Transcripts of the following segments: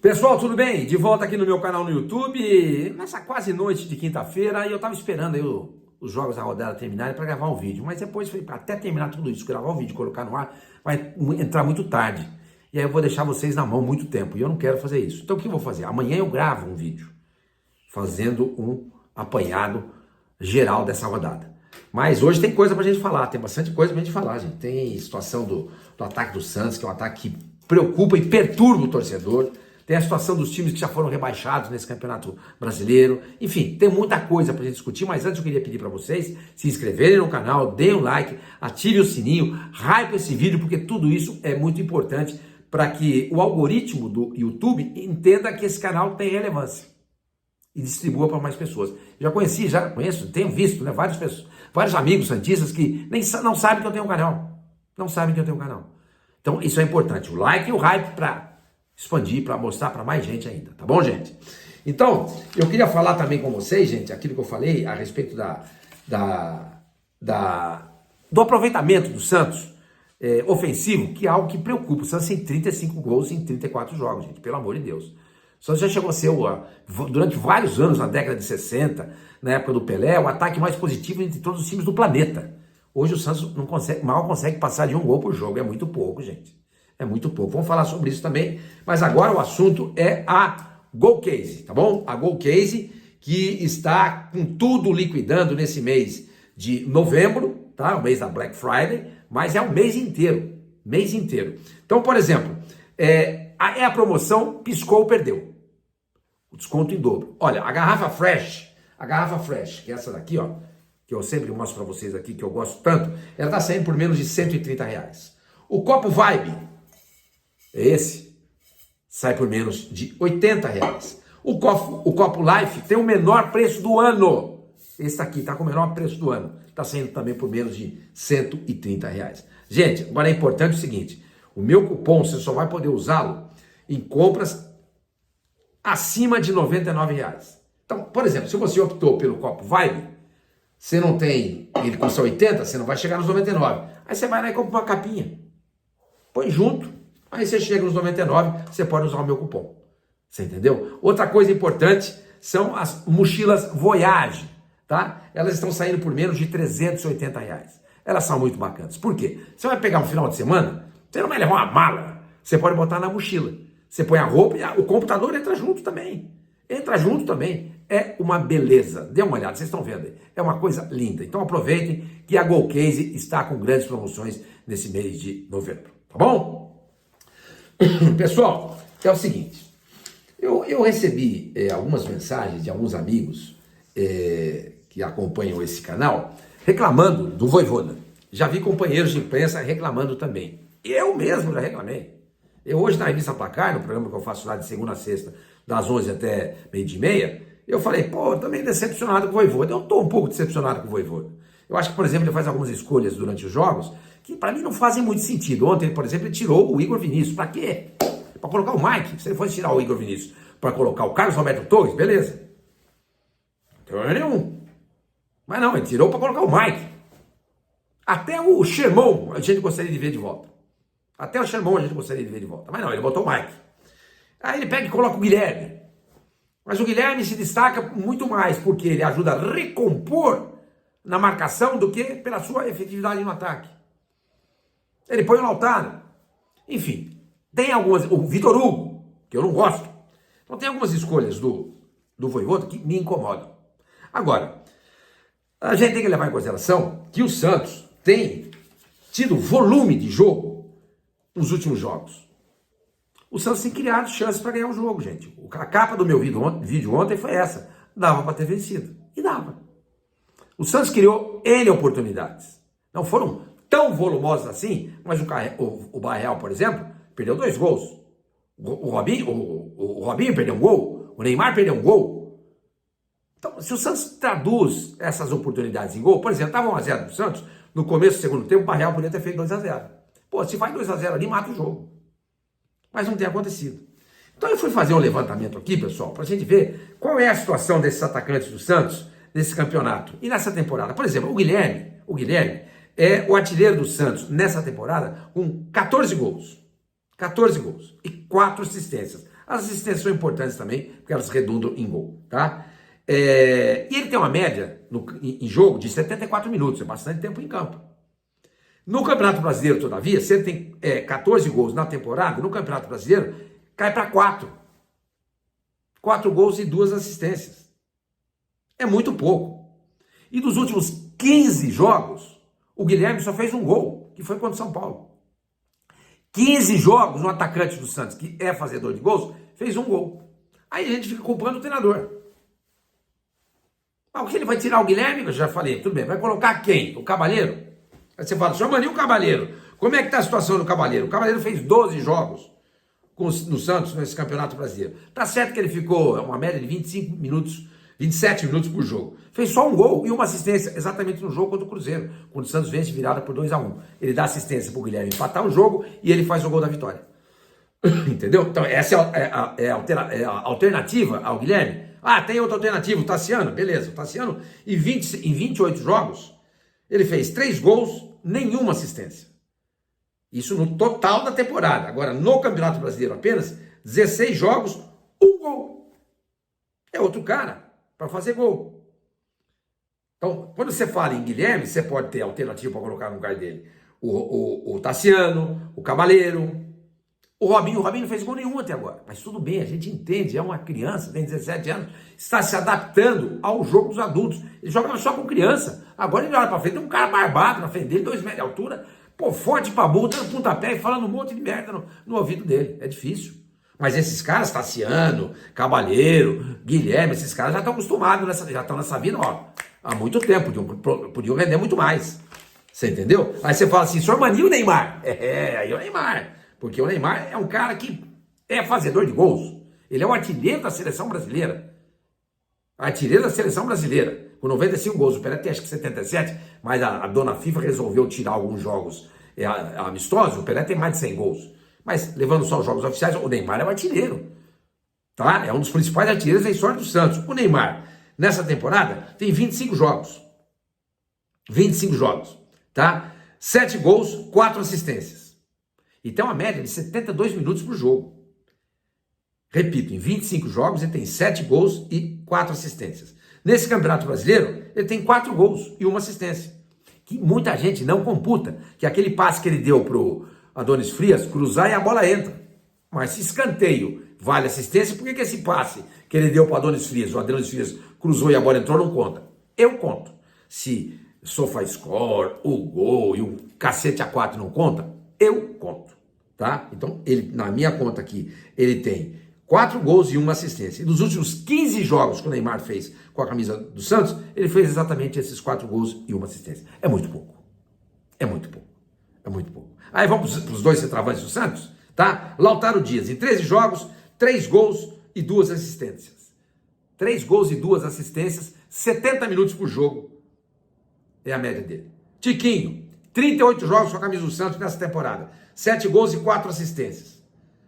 Pessoal, tudo bem? De volta aqui no meu canal no YouTube, nessa quase noite de quinta-feira, e eu tava esperando aí os jogos da rodada terminarem para gravar um vídeo, mas depois, até terminar tudo isso, gravar o vídeo e colocar no ar, vai entrar muito tarde, e aí eu vou deixar vocês na mão muito tempo, e eu não quero fazer isso. Então o que eu vou fazer? Amanhã eu gravo um vídeo, fazendo um apanhado geral dessa rodada. Mas hoje tem coisa pra gente falar, tem bastante coisa pra gente falar, gente. Tem situação do ataque do Santos, que é um ataque que preocupa e perturba o torcedor. Tem a situação dos times que já foram rebaixados nesse campeonato brasileiro. Enfim, tem muita coisa pra gente discutir, mas antes eu queria pedir pra vocês se inscreverem no canal, deem um like, ative o sininho, hype esse vídeo, porque tudo isso é muito importante para que o algoritmo do YouTube entenda que esse canal tem relevância e distribua para mais pessoas. Conheço, tenho visto, né, vários amigos santistas que não sabem que eu tenho um canal. Não sabem que eu tenho um canal. Então isso é importante, o like e o hype para expandir, para mostrar para mais gente ainda, tá bom, gente? Então, eu queria falar também com vocês, gente, aquilo que eu falei a respeito do aproveitamento do Santos ofensivo, que é algo que preocupa. O Santos tem 35 gols em 34 jogos, gente, pelo amor de Deus. O Santos já chegou a ser, durante vários anos, na década de 60, na época do Pelé, o ataque mais positivo entre todos os times do planeta. Hoje o Santos mal consegue passar de um gol por jogo. É muito pouco, gente. É muito pouco. Vamos falar sobre isso também. Mas agora o assunto é a Golcase, tá bom? A Golcase, que está com tudo liquidando nesse mês de novembro, tá? O mês da Black Friday, mas é o mês inteiro. Mês inteiro. Então, por exemplo, a promoção piscou, perdeu. O desconto em dobro. Olha, a garrafa Fresh, que é essa daqui, ó, que eu sempre mostro para vocês aqui, que eu gosto tanto, ela tá saindo por menos de R$130. O copo Vibe, esse, sai por menos de R$80. O copo Life tem o menor preço do ano. Esse aqui tá com o menor preço do ano. Tá saindo também por menos de R$130. Gente, agora é importante o seguinte, o meu cupom você só vai poder usá-lo em compras acima de R$99. Então, por exemplo, se você optou pelo copo Vibe, você não tem, ele custa 80, você não vai chegar nos 99. Aí você vai lá e compra uma capinha. Põe junto. Aí você chega nos 99, você pode usar o meu cupom. Você entendeu? Outra coisa importante são as mochilas Voyage, tá? Elas estão saindo por menos de R$380. Elas são muito bacanas. Por quê? Você vai pegar um final de semana, você não vai levar uma mala. Você pode botar na mochila. Você põe a roupa e o computador entra junto também. É uma beleza. Dê uma olhada, vocês estão vendo aí. É uma coisa linda. Então aproveitem que a Golcase está com grandes promoções nesse mês de novembro. Tá bom? Pessoal, é o seguinte. Eu recebi algumas mensagens de alguns amigos que acompanham esse canal reclamando do Vojvoda. Já vi companheiros de imprensa reclamando também. Eu mesmo já reclamei. Eu hoje na revista Placar, no programa que eu faço lá de segunda a sexta, das 11 até meio-dia e meia, eu falei, eu também decepcionado com o Vojvoda. Eu estou um pouco decepcionado com o Vojvoda. Eu acho que, por exemplo, ele faz algumas escolhas durante os jogos que para mim não fazem muito sentido. Ontem, por exemplo, ele tirou o Igor Vinícius. Para quê? Para colocar o Mike. Se ele fosse tirar o Igor Vinícius para colocar o Carlos Roberto Torres, beleza. Não tem problema nenhum. Mas não, ele tirou para colocar o Mike. Até o Sherman a gente gostaria de ver de volta. Mas não, ele botou o Mike. Aí ele pega e coloca o Guilherme. Mas o Guilherme se destaca muito mais porque ele ajuda a recompor na marcação do que pela sua efetividade no ataque. Ele põe o Lautaro. Enfim, tem algumas... O Vitor Hugo, que eu não gosto. Então tem algumas escolhas do Vojvoda que me incomodam. Agora, a gente tem que levar em consideração que o Santos tem tido volume de jogo nos últimos jogos. O Santos tem criado chances para ganhar o jogo, gente. A capa do meu vídeo ontem foi essa. Dava para ter vencido. E dava. O Santos criou N oportunidades. Não foram tão volumosas assim, mas o Barreal, por exemplo, perdeu 2 gols. O Robinho perdeu um gol. O Neymar perdeu um gol. Então, se o Santos traduz essas oportunidades em gol, por exemplo, estava 1-0 pro Santos, no começo do segundo tempo, o Barreal podia ter feito 2-0. Se vai 2-0 ali, mata o jogo. Mas não tem acontecido. Então eu fui fazer um levantamento aqui, pessoal, para a gente ver qual é a situação desses atacantes do Santos nesse campeonato e nessa temporada. Por exemplo, o Guilherme é o artilheiro do Santos nessa temporada com 14 gols. 14 gols e 4 assistências. As assistências são importantes também, porque elas redundam em gol, tá? E ele tem uma média em jogo de 74 minutos, é bastante tempo em campo. No Campeonato Brasileiro, todavia, se ele tem 14 gols na temporada, no Campeonato Brasileiro, cai para 4. 4 gols e 2 assistências. É muito pouco. E dos últimos 15 jogos, o Guilherme só fez um gol, que foi contra o São Paulo. 15 jogos, um atacante do Santos, que é fazedor de gols, fez um gol. Aí a gente fica culpando o treinador. Mas o que ele vai tirar o Guilherme? Eu já falei, tudo bem, vai colocar quem? O Cavaleiro? Aí você fala, chama ali o Cavaleiro. Como é que está a situação do Cavaleiro? O Cavaleiro fez 12 jogos no Santos, nesse Campeonato Brasileiro. Tá certo que ele ficou uma média de 25 minutos, 27 minutos por jogo. Fez só um gol e uma assistência, exatamente no jogo contra o Cruzeiro, quando o Santos vence virada por 2-1. Ele dá assistência para o Guilherme empatar o jogo e ele faz o gol da vitória. Entendeu? Então essa é a alternativa ao Guilherme. Ah, tem outra alternativa, o Tassiano. Beleza, o Tassiano em 28 jogos, ele fez 3 gols, nenhuma assistência. Isso no total da temporada. Agora, no Campeonato Brasileiro, apenas 16 jogos, 1 gol. É outro cara para fazer gol. Então, quando você fala em Guilherme, você pode ter alternativa para colocar no lugar dele. O Tassiano, o Cavaleiro, o Robinho não fez gol nenhum até agora. Mas tudo bem, a gente entende, é uma criança, tem 17 anos, está se adaptando ao jogo dos adultos. Ele jogava só com criança. Agora ele olha para frente, tem um cara barbado na frente dele, 2 metros de altura, pô, forte pra burro, dando pontapé e falando um monte de merda no ouvido dele. É difícil. Mas esses caras, Tassiano, Cavaleiro, Guilherme, esses caras já estão acostumados, já estão nessa vida, ó, há muito tempo, podiam render muito mais. Você entendeu? Aí você fala assim, senhor Maninho, o Neymar. Aí é o Neymar. Porque o Neymar é um cara que é fazedor de gols. Ele é o artilheiro da seleção brasileira. Artilheiro da seleção brasileira. Com 95 gols. O Pelé tem acho que 77, mas a dona FIFA resolveu tirar alguns jogos amistosos. O Pelé tem mais de 100 gols. Mas, levando só os jogos oficiais, o Neymar é o artilheiro. Tá? É um dos principais artilheiros da história do Santos. O Neymar, nessa temporada, tem 25 jogos. 25 jogos. Tá? 7 gols, 4 assistências. E tem uma média de 72 minutos por jogo. Repito, em 25 jogos ele tem 7 gols e 4 assistências. Nesse Campeonato Brasileiro, ele tem 4 gols e 1 assistência. Que muita gente não computa, que aquele passe que ele deu pro Adonis Frias cruzar e a bola entra. Mas se escanteio vale assistência, por que esse passe que ele deu pro Adonis Frias, o Adonis Frias cruzou e a bola entrou, não conta? Eu conto. Se SofaScore, o gol e o cacete A4 não conta, eu conto. Tá? Então, ele, na minha conta aqui, ele tem 4 gols e 1 assistência. E dos últimos 15 jogos que o Neymar fez com a camisa do Santos, ele fez exatamente esses 4 gols e 1 assistência. É muito pouco. É muito pouco. É muito pouco. Aí vamos para os 2 centroavantes do Santos, tá? Lautaro Dias, em 13 jogos, 3 gols e 2 assistências. 3 gols e 2 assistências, 70 minutos por jogo. É a média dele. Tiquinho, 38 jogos com a camisa do Santos nessa temporada. 7 gols e 4 assistências.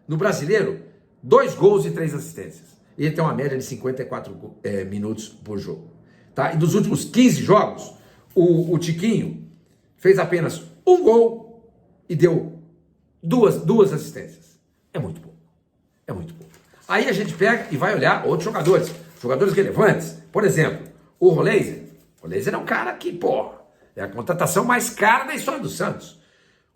No Brasileiro, 2 gols e 3 assistências. E ele tem uma média de 54 minutos por jogo. Tá? E dos últimos 15 jogos, o Tiquinho fez apenas 1 gol e deu duas assistências. É muito pouco. É muito pouco. Aí a gente pega e vai olhar outros jogadores. Jogadores relevantes. Por exemplo, o Roleiser. O Roleiser é um cara que, pô, é a contratação mais cara da história do Santos.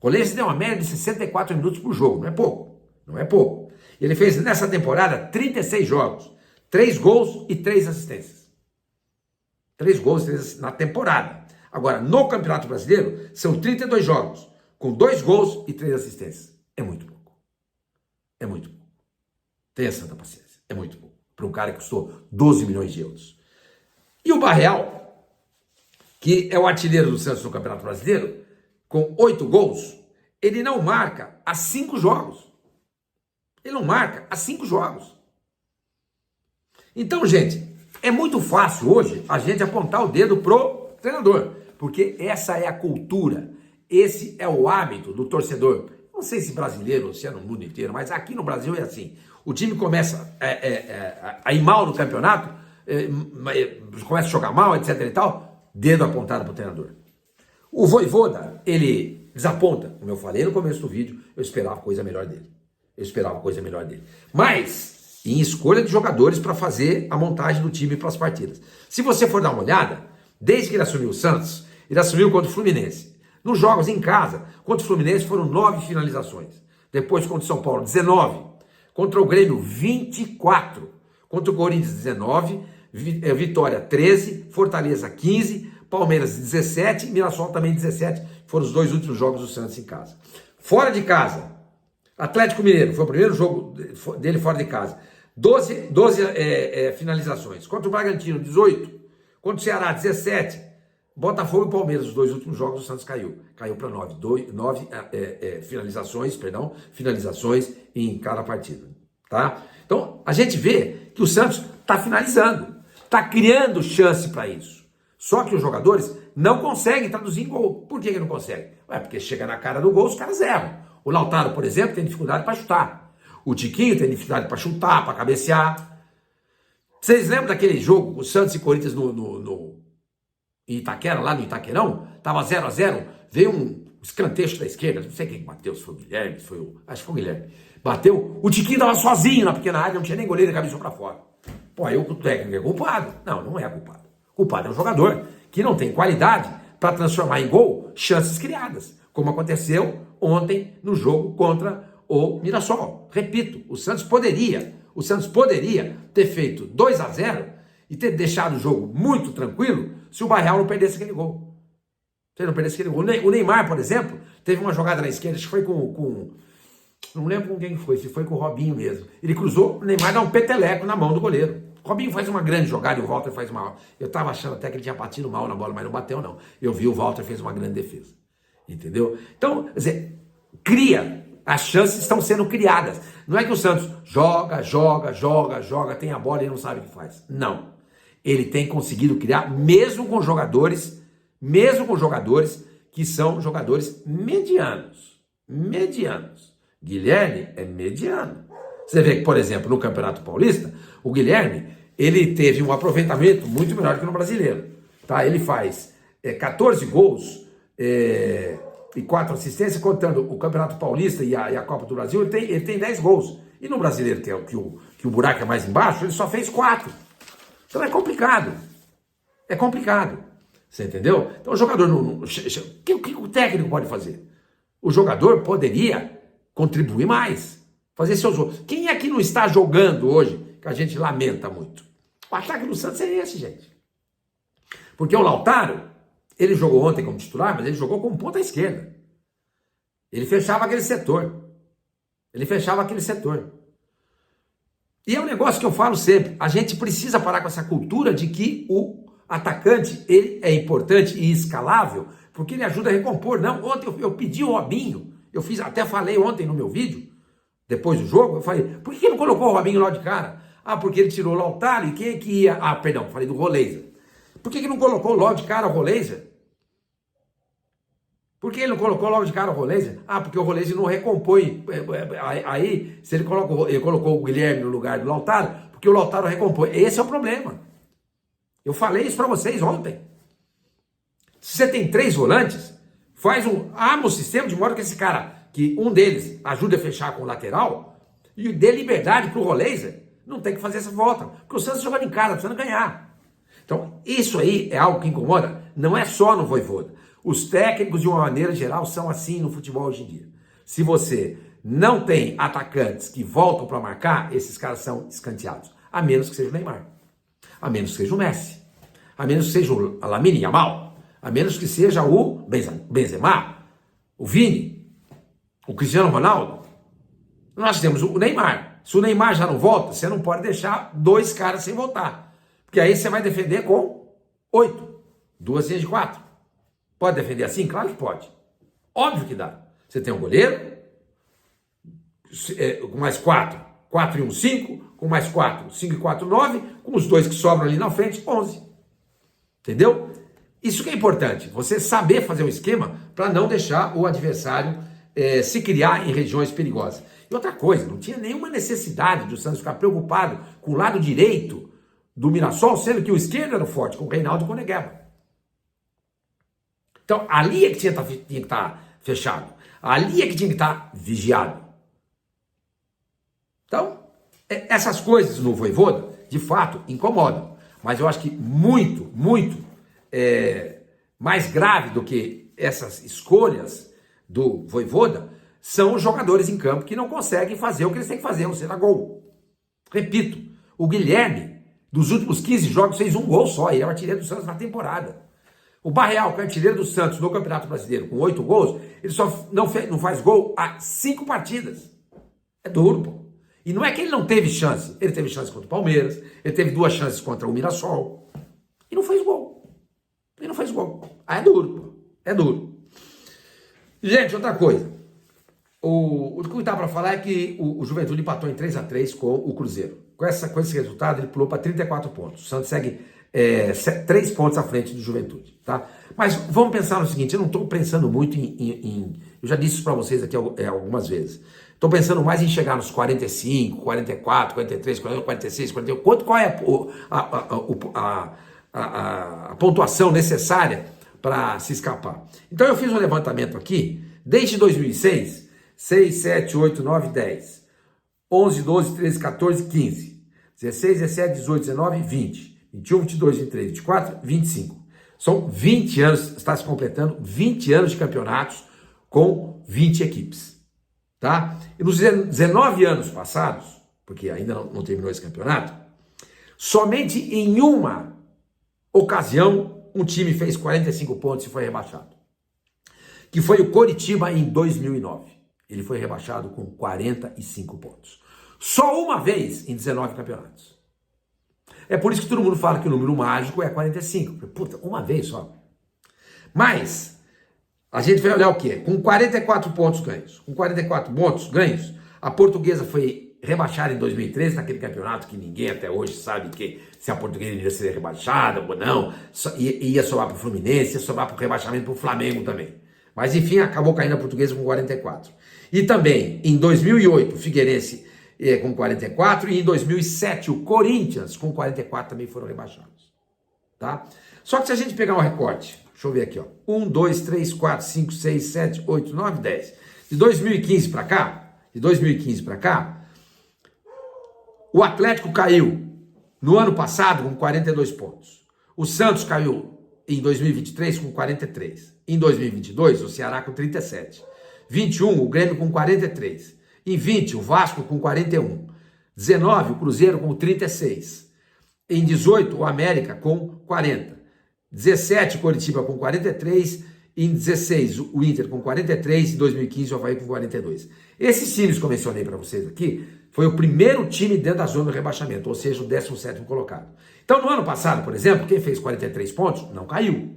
O Roleiser tem uma média de 64 minutos por jogo. Não é pouco. Não é pouco. Ele fez nessa temporada 36 jogos. 3 gols e 3 assistências. 3 gols e 3 assistências na temporada. Agora, no Campeonato Brasileiro, são 32 jogos. Com 2 gols e 3 assistências. É muito pouco. É muito pouco. Tenha santa paciência. É muito pouco. Para um cara que custou 12 milhões de euros. E o Barreal, que é o artilheiro do Santos no Campeonato Brasileiro, com 8 gols, ele não marca há 5 jogos. Ele não marca há 5 jogos. Então, gente, é muito fácil hoje a gente apontar o dedo pro treinador, porque essa é a cultura, esse é o hábito do torcedor. Não sei se brasileiro ou se é no mundo inteiro, mas aqui no Brasil é assim. O time começa a ir mal no campeonato, começa a jogar mal, etc e tal, dedo apontado pro treinador. O Vojvoda, ele desaponta. Como eu falei no começo do vídeo, eu esperava coisa melhor dele. Mas em escolha de jogadores para fazer a montagem do time para as partidas. Se você for dar uma olhada, desde que ele assumiu o Santos, ele assumiu contra o Fluminense. Nos jogos em casa, contra o Fluminense foram 9 finalizações. Depois contra o São Paulo, 19. Contra o Grêmio, 24. Contra o Corinthians, 19. Vitória, 13. Fortaleza, 15. Palmeiras, 17. Mirassol também, 17. Foram os 2 últimos jogos do Santos em casa. Fora de casa, Atlético Mineiro, foi o primeiro jogo dele fora de casa. 12 finalizações. Contra o Bragantino, 18. Contra o Ceará, 17. Botafogo e Palmeiras, os 2 últimos jogos, o Santos caiu. Caiu para 9. 9 finalizações em cada partida. Tá? Então, a gente vê que o Santos está finalizando. Está criando chance para isso. Só que os jogadores não conseguem traduzir em gol. Por que não conseguem? Porque chega na cara do gol, os caras erram. O Lautaro, por exemplo, tem dificuldade para chutar. O Tiquinho tem dificuldade para chutar, para cabecear. Vocês lembram daquele jogo, o Santos e Corinthians em Itaquera, lá no Itaquerão? Tava 0-0, veio um escanteio da esquerda, não sei quem bateu, se foi o Guilherme, acho que foi o Guilherme. Bateu, o Tiquinho tava sozinho na pequena área, não tinha nem goleiro e cabeçou para fora. Pô, aí o técnico é culpado? Não é culpado. O culpado é o jogador, que não tem qualidade para transformar em gol chances criadas, como aconteceu ontem no jogo contra o Mirassol. Repito, o Santos poderia ter feito 2-0 e ter deixado o jogo muito tranquilo se o Barreal não perdesse aquele gol. Se ele não perdesse aquele gol. O Neymar, por exemplo, teve uma jogada na esquerda, acho que foi não lembro com quem foi, se foi com o Robinho mesmo. Ele cruzou, o Neymar dá um peteleco na mão do goleiro. O Robinho faz uma grande jogada e o Walter faz uma... Eu estava achando até que ele tinha batido mal na bola, mas não bateu não. Eu vi o Walter fez uma grande defesa. Entendeu? Então, quer dizer, as chances estão sendo criadas. Não é que o Santos joga, tem a bola e não sabe o que faz. Não. Ele tem conseguido criar, mesmo com jogadores que são jogadores medianos. Guilherme é mediano. Você vê que, por exemplo, no Campeonato Paulista, o Guilherme, ele teve um aproveitamento muito melhor que no brasileiro. Tá? Ele faz 14 gols e 4 assistências, contando o Campeonato Paulista e a Copa do Brasil, ele tem 10 gols. E no brasileiro, que o buraco é mais embaixo, ele só fez 4. Então é complicado. Você entendeu? Então o jogador o que o técnico pode fazer? O jogador poderia contribuir mais. Fazer seus gols. Quem é que não está jogando hoje, que a gente lamenta muito? O ataque do Santos é esse, gente. Porque o Lautaro, ele jogou ontem como titular, mas ele jogou como ponta esquerda. Ele fechava aquele setor. E é um negócio que eu falo sempre, a gente precisa parar com essa cultura de que o atacante, ele é importante e escalável, porque ele ajuda a recompor. Não, ontem eu pedi o Robinho, até falei ontem no meu vídeo, depois do jogo, eu falei, por que não colocou o Robinho logo de cara? Porque ele tirou o Lautaro e quem é que ia... falei do Roleiser. Por que não colocou logo de cara o Roleiser? Por que ele não colocou logo de cara o Roleiser? Porque o Roleiser não recompõe. Aí, se ele colocou o Guilherme no lugar do Lautaro, porque o Lautaro recompõe. Esse é o problema. Eu falei isso para vocês ontem. Se você tem 3 volantes, arma o sistema de modo que esse cara, que um deles ajude a fechar com o lateral, e dê liberdade para o Roleiser, não tem que fazer essa volta. Porque o Santos jogando em casa, precisando ganhar. Então, isso aí é algo que incomoda, não é só no Vojvoda. Os técnicos, de uma maneira geral, são assim no futebol hoje em dia. Se você não tem atacantes que voltam para marcar, esses caras são escanteados. A menos que seja o Neymar. A menos que seja o Messi. A menos que seja o Lamine Yamal. A menos que seja o Benzema, o Vini, o Cristiano Ronaldo. Nós temos o Neymar. Se o Neymar já não volta, você não pode deixar 2 caras sem voltar. Porque aí você vai defender com 8. 2 linhas de 4. Pode defender assim? Claro que pode. Óbvio que dá. Você tem um goleiro, com mais 4. 4 e 1, 5. Com mais 4, 5 e 4, 9. Com os 2 que sobram ali na frente, 11. Entendeu? Isso que é importante. Você saber fazer um esquema para não deixar o adversário se criar em regiões perigosas. E outra coisa, não tinha nenhuma necessidade de o Santos ficar preocupado com o lado direito do Mirassol, sendo que o esquerdo era forte, com o Reinaldo e com o Negueba. Então, ali é que tinha que estar fechado. Ali é que tinha que estar vigiado. Então, Essas coisas no Vojvoda, de fato, incomodam. Mas eu acho que muito, muito mais grave do que essas escolhas do Vojvoda são os jogadores em campo que não conseguem fazer o que eles têm que fazer, ou seja, gol. Repito, o Guilherme, dos últimos 15 jogos, fez um gol só, e é o artilheiro do Santos na temporada. O Barreal, que é artilheiro do Santos no Campeonato Brasileiro, com 8 gols, ele só não faz gol há 5 partidas. É duro, pô. E não é que ele não teve chance. Ele teve chance contra o Palmeiras, ele teve 2 chances contra o Mirassol, e não fez gol. Ele não fez gol. Ah, é duro, pô. É duro. Gente, outra coisa. O que eu estava para falar é que o Juventude empatou em 3-3 com o Cruzeiro. Com esse resultado, ele pulou para 34 pontos. O Santos segue 3 pontos à frente do Juventude. Tá? Mas vamos pensar no seguinte, eu não estou pensando muito eu já disse isso para vocês aqui algumas vezes. Estou pensando mais em chegar nos 45, 44, 43, 46, 48. Qual é a pontuação necessária para se escapar? Então eu fiz um levantamento aqui, desde 2006, 6, 7, 8, 9, 10, 11, 12, 13, 14, 15, 16, 17, 18, 19, 20, 21, 22, 23, 24, 25. São 20 anos, está se completando 20 anos de campeonatos com 20 equipes. Tá? E nos 19 anos passados, porque ainda não terminou esse campeonato, somente em uma ocasião um time fez 45 pontos e foi rebaixado. Que foi o Coritiba em 2009. Ele foi rebaixado com 45 pontos. Só uma vez em 19 campeonatos. É por isso que todo mundo fala que o número mágico é 45. Puta, uma vez só. Mas a gente vai olhar o quê? Com 44 pontos ganhos. Com 44 pontos ganhos, a Portuguesa foi rebaixada em 2013, naquele campeonato que ninguém até hoje sabe se a Portuguesa iria ser rebaixada ou não. Ia sobrar para o Fluminense, ia sobrar para o rebaixamento para o Flamengo também. Mas enfim, acabou caindo a Portuguesa com 44. E também, em 2008, o Figueirense com 44, e em 2007 o Corinthians com 44 também foram rebaixados. Tá? Só que se a gente pegar um recorte, deixa eu ver aqui, ó, 1, 2, 3, 4, 5, 6, 7, 8, 9, 10. De 2015 para cá, o Atlético caiu no ano passado com 42 pontos. O Santos caiu em 2023 com 43. Em 2022, o Ceará com 37. 21, o Grêmio com 43. Em 20, o Vasco com 41. 19, o Cruzeiro com 36. Em 18, o América com 40. 17, o Coritiba com 43. Em 16, o Inter com 43. Em 2015, o Avaí com 42. Esses times que eu mencionei para vocês aqui, foi o primeiro time dentro da zona do rebaixamento, ou seja, o 17º colocado. Então, no ano passado, por exemplo, quem fez 43 pontos não caiu.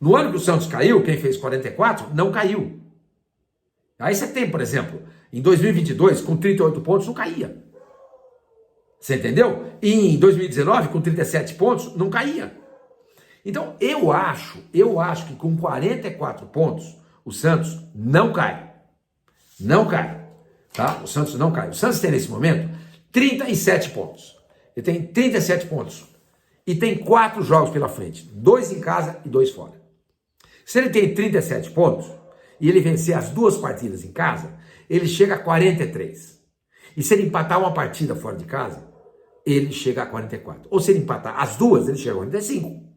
No ano que o Santos caiu, quem fez 44 não caiu. Aí você tem, por exemplo, em 2022, com 38 pontos, não caía. Você entendeu? E em 2019, com 37 pontos, não caía. Então, eu acho que com 44 pontos, o Santos não cai. Não cai. Tá? O Santos não cai. O Santos tem, nesse momento, 37 pontos. Ele tem 37 pontos. E tem 4 jogos pela frente. 2 em casa e 2 fora. Se ele tem 37 pontos, e ele vencer as 2 partidas em casa, ele chega a 43. E se ele empatar uma partida fora de casa, ele chega a 44. Ou se ele empatar as 2, ele chega a 45.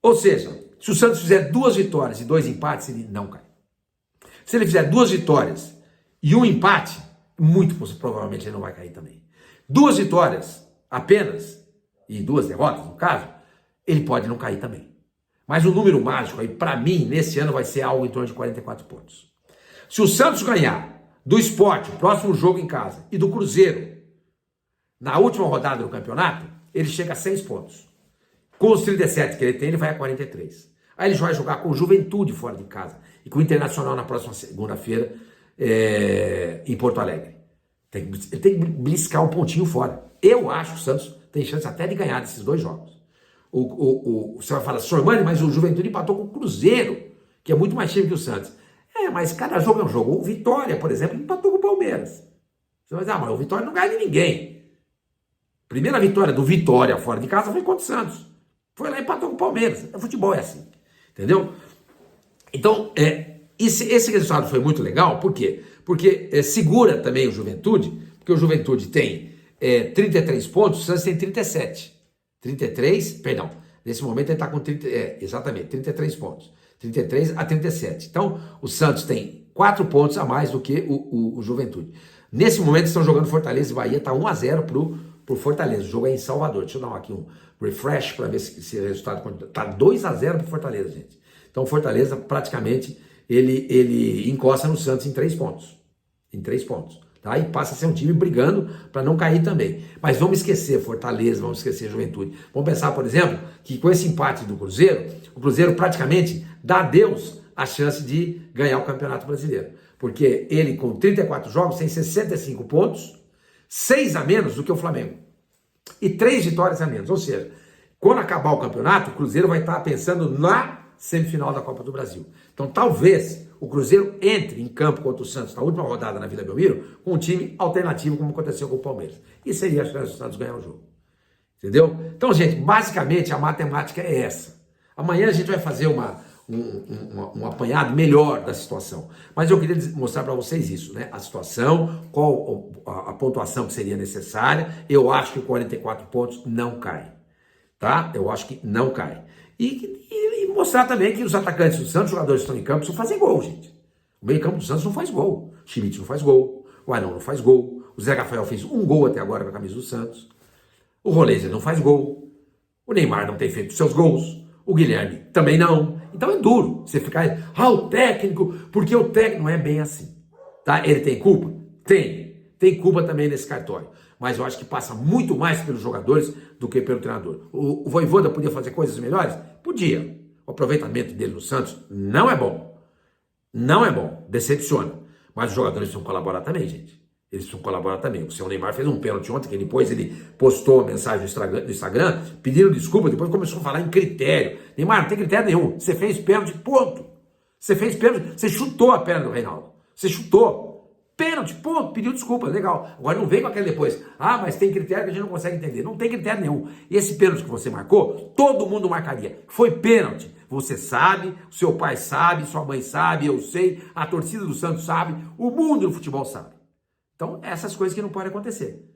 Ou seja, se o Santos fizer 2 vitórias e 2 empates, ele não cai. Se ele fizer 2 vitórias e 1 empate, muito provavelmente ele não vai cair também. 2 vitórias apenas, e 2 derrotas no caso, ele pode não cair também. Mas o número mágico aí, para mim, nesse ano vai ser algo em torno de 44 pontos. Se o Santos ganhar do Sport, o próximo jogo em casa, e do Cruzeiro, na última rodada do campeonato, ele chega a 6 pontos. Com os 37 que ele tem, ele vai a 43. Aí ele vai jogar com o Juventude fora de casa e com o Internacional na próxima segunda-feira em Porto Alegre. Ele tem que bliscar um pontinho fora. Eu acho que o Santos tem chance até de ganhar desses 2 jogos. Você vai falar, Sormani, mas o Juventude empatou com o Cruzeiro, que é muito mais time que o Santos. Mas cada jogo é um jogo. O Vitória, por exemplo, empatou com o Palmeiras. Você vai dizer, mas o Vitória não ganha de ninguém. Primeira vitória do Vitória fora de casa foi contra o Santos. Foi lá e empatou com o Palmeiras. O futebol é assim. Entendeu? Então, esse resultado foi muito legal. Por quê? Porque segura também o Juventude, Porque o Juventude tem 33 pontos, o Santos tem 37. 33, perdão, nesse momento ele está com 33 pontos. 33 a 37. Então, o Santos tem 4 pontos a mais do que o Juventude. Nesse momento estão jogando Fortaleza e Bahia, está 1-0 pro Fortaleza. O jogo é em Salvador. Deixa eu dar aqui um refresh para ver se o resultado está 2-0 pro Fortaleza, gente. Então, o Fortaleza praticamente ele encosta no Santos em 3 pontos. Em 3 pontos. Tá? E passa a ser um time brigando para não cair também. Mas vamos esquecer Fortaleza, vamos esquecer Juventude. Vamos pensar, por exemplo, que com esse empate do Cruzeiro, o Cruzeiro praticamente dá adeus a chance de ganhar o Campeonato Brasileiro. Porque ele, com 34 jogos, tem 65 pontos, 6 a menos do que o Flamengo. E 3 vitórias a menos. Ou seja, quando acabar o campeonato, o Cruzeiro vai estar pensando na semifinal da Copa do Brasil. Então, talvez o Cruzeiro entre em campo contra o Santos na última rodada na Vila Belmiro com um time alternativo, como aconteceu com o Palmeiras. E seria a chance do Santos ganhar o jogo. Entendeu? Então, gente, basicamente a matemática é essa. Amanhã a gente vai fazer um apanhado melhor da situação. Mas eu queria mostrar para vocês isso, né? A situação, qual a pontuação que seria necessária. Eu acho que 44 pontos não cai. Tá? Eu acho que não cai. E mostrar também que os atacantes do Santos, os jogadores que estão em campo, precisam fazer gol, gente. O meio-campo do Santos não faz gol. O Schmidt não faz gol. O Arão não faz gol. O Zé Rafael fez um gol até agora com a camisa do Santos. O Roleiser não faz gol. O Neymar não tem feito seus gols. O Guilherme também não. Então é duro você ficar, o técnico, porque o técnico não é bem assim. Tá? Ele tem culpa? Tem. Tem culpa também nesse cartório. Mas eu acho que passa muito mais pelos jogadores do que pelo treinador. O Vojvoda podia fazer coisas melhores? Podia. O aproveitamento dele no Santos não é bom. Não é bom. Decepciona. Mas os jogadores precisam colaborar também, gente. Eles precisam colaborar também. O seu Neymar fez um pênalti ontem, que depois ele postou a mensagem no Instagram, pedindo desculpa, depois começou a falar em critério. Neymar, não tem critério nenhum. Você fez pênalti, ponto. Você fez pênalti, você chutou a perna do Reinaldo. Você chutou. Pênalti, ponto, pediu desculpa, legal. Agora não vem com aquele depois, mas tem critério que a gente não consegue entender. Não tem critério nenhum. E esse pênalti que você marcou, todo mundo marcaria. Foi pênalti. Você sabe, seu pai sabe, sua mãe sabe, eu sei, a torcida do Santos sabe, o mundo do futebol sabe. Então, essas coisas que não podem acontecer.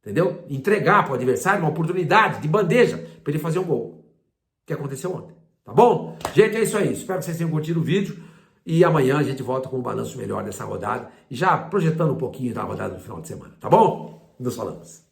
Entendeu? Entregar para o adversário uma oportunidade de bandeja para ele fazer um gol. Que aconteceu ontem. Tá bom? Gente, é isso aí. Espero que vocês tenham curtido o vídeo. E amanhã a gente volta com um balanço melhor dessa rodada. E já projetando um pouquinho da rodada do final de semana. Tá bom? Nos falamos.